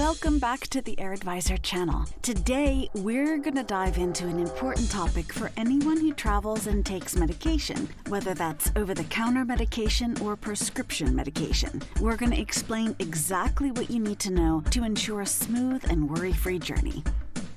Welcome back to the Air Advisor channel. Today, we're going to dive into an important topic for anyone who travels and takes medication, whether that's over-the-counter medication or prescription medication. We're going to explain exactly what you need to know to ensure a smooth and worry-free journey.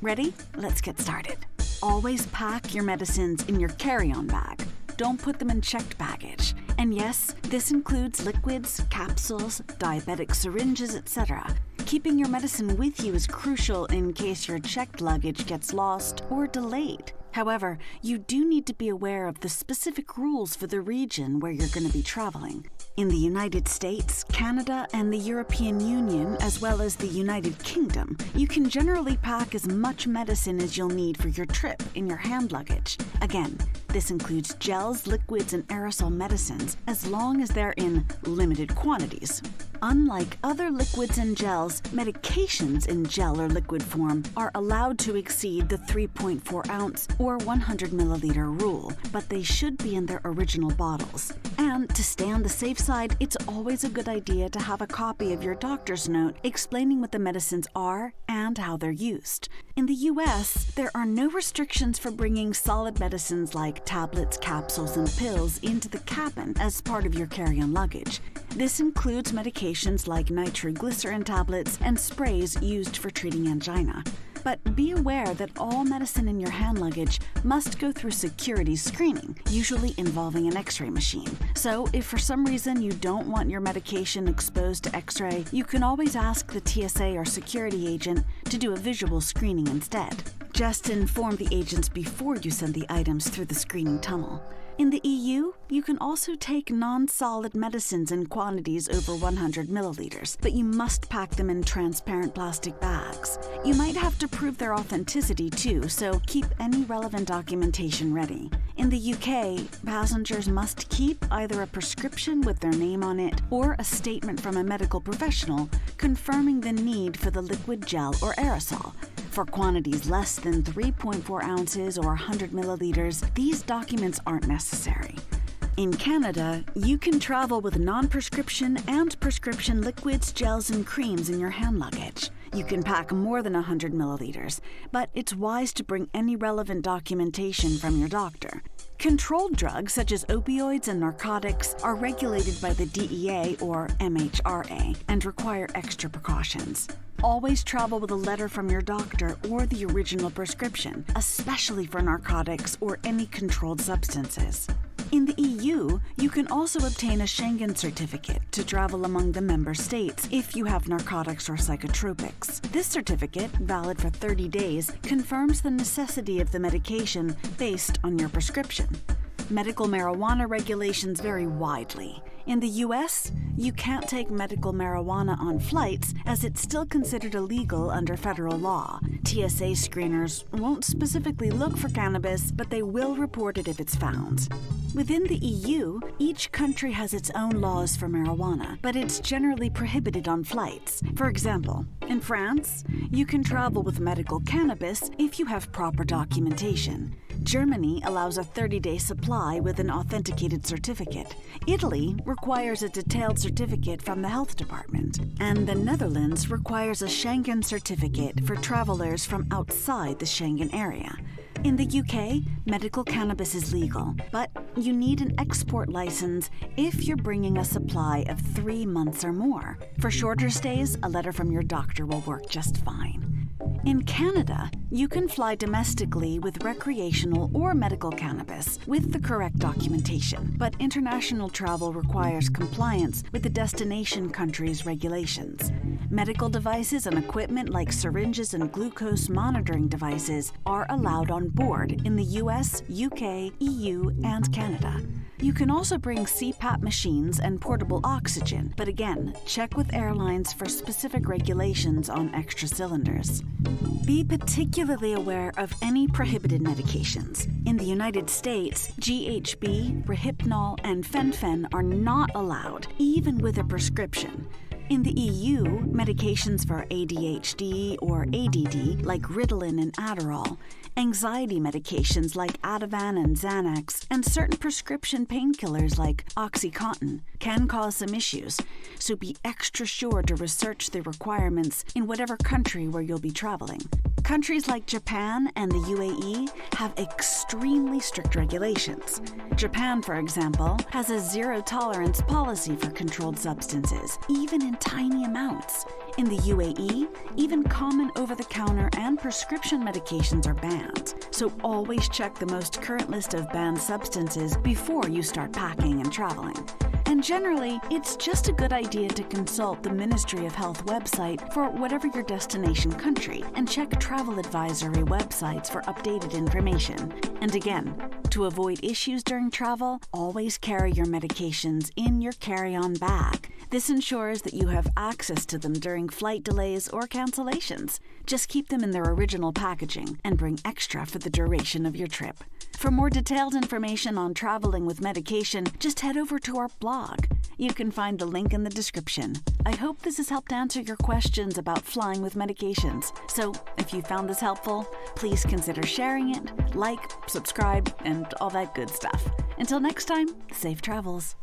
Ready? Let's get started. Always pack your medicines in your carry-on bag. Don't put them in checked baggage. And yes, this includes liquids, capsules, diabetic syringes, etc. Keeping your medicine with you is crucial in case your checked luggage gets lost or delayed. However, you do need to be aware of the specific rules for the region where you're going to be traveling. In the United States, Canada, and the European Union, as well as the United Kingdom, you can generally pack as much medicine as you'll need for your trip in your hand luggage. Again, this includes gels, liquids, and aerosol medicines, as long as they're in limited quantities. Unlike other liquids and gels, medications in gel or liquid form are allowed to exceed the 3.4 ounce or 100 milliliter rule, but they should be in their original bottles. And to stay on the safe side, it's always a good idea to have a copy of your doctor's note explaining what the medicines are and how they're used. In the US, there are no restrictions for bringing solid medicines like tablets, capsules, and pills into the cabin as part of your carry-on luggage. This includes medications like nitroglycerin tablets and sprays used for treating angina. But be aware that all medicine in your hand luggage must go through security screening, usually involving an X-ray machine. So if for some reason you don't want your medication exposed to X-ray, you can always ask the TSA or security agent to do a visual screening instead. Just inform the agents before you send the items through the screening tunnel. In the EU, you can also take non-solid medicines in quantities over 100 milliliters, but you must pack them in transparent plastic bags. You might have to prove their authenticity too, so keep any relevant documentation ready. In the UK, passengers must keep either a prescription with their name on it or a statement from a medical professional confirming the need for the liquid, gel, or aerosol. For quantities less than 3.4 ounces or 100 milliliters, these documents aren't necessary. In Canada, you can travel with non-prescription and prescription liquids, gels, and creams in your hand luggage. You can pack more than 100 milliliters, but it's wise to bring any relevant documentation from your doctor. Controlled drugs such as opioids and narcotics are regulated by the DEA or MHRA and require extra precautions. Always travel with a letter from your doctor or the original prescription, especially for narcotics or any controlled substances. In the EU, you can also obtain a Schengen certificate to travel among the member states if you have narcotics or psychotropics. This certificate, valid for 30 days, confirms the necessity of the medication based on your prescription. Medical marijuana regulations vary widely. In the US, you can't take medical marijuana on flights as it's still considered illegal under federal law. TSA screeners won't specifically look for cannabis, but they will report it if it's found. Within the EU, each country has its own laws for marijuana, but it's generally prohibited on flights. For example, in France, you can travel with medical cannabis if you have proper documentation. Germany allows a 30-day supply with an authenticated certificate. Italy requires a detailed certificate from the health department. And the Netherlands requires a Schengen certificate for travelers from outside the Schengen area. In the UK, medical cannabis is legal, but you need an export license if you're bringing a supply of 3 months or more. For shorter stays, a letter from your doctor will work just fine. In Canada, you can fly domestically with recreational or medical cannabis with the correct documentation, but international travel requires compliance with the destination country's regulations. Medical devices and equipment like syringes and glucose monitoring devices are allowed on board in the US, UK, EU, and Canada. You can also bring CPAP machines and portable oxygen, but again, check with airlines for specific regulations on extra cylinders. Be particularly aware of any prohibited medications. In the United States, GHB, Rohypnol, and Fen-Phen are not allowed, even with a prescription. In the EU, medications for ADHD or ADD, like Ritalin and Adderall, Anxiety medications like Ativan and Xanax, and certain prescription painkillers like OxyContin can cause some issues, so be extra sure to research the requirements in whatever country where you'll be traveling. Countries like Japan and the UAE have extremely strict regulations. Japan, for example, has a zero-tolerance policy for controlled substances, even in tiny amounts. In the UAE, even common over-the-counter and prescription medications are banned, so always check the most current list of banned substances before you start packing and traveling. And generally, it's just a good idea to consult the Ministry of Health website for whatever your destination country and check travel advisory websites for updated information. And again, to avoid issues during travel, always carry your medications in your carry-on bag. This ensures that you have access to them during flight delays or cancellations. Just keep them in their original packaging and bring extra for the duration of your trip. For more detailed information on traveling with medication, just head over to our blog. You can find the link in the description. I hope this has helped answer your questions about flying with medications. So if you found this helpful, please consider sharing it, like, subscribe, and all that good stuff. Until next time, safe travels.